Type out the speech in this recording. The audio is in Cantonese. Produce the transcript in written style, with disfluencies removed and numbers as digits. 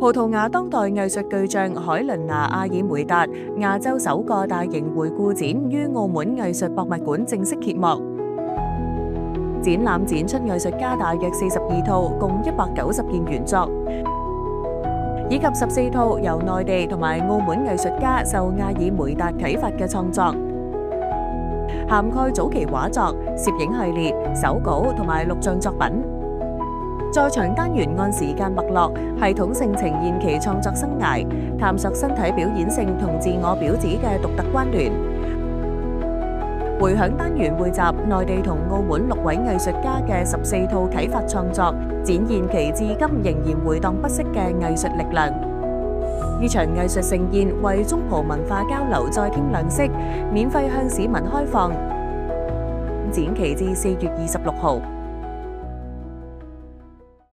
葡萄牙當代藝術巨匠海倫娜·阿爾梅達亞洲首個大型回顧展於澳門藝術博物館正式揭幕。展覽展出藝術家大約42套，共190件原作，以及14套由內地同埋澳門藝術家受阿爾梅達啟發嘅創作，涵蓋早期畫作、攝影系列、手稿同埋錄像作品。在場單元按時間脈絡，系統性呈現其創作生涯，探索身體表演性同自我表指嘅獨特關聯。回響單元匯集內地同澳門6位藝術家嘅14套啟發創作，展現其至今仍然回盪不息嘅藝術力量。呢場藝術盛宴為中葡文化交流再添亮色，免費向市民開放，展期至4月26號。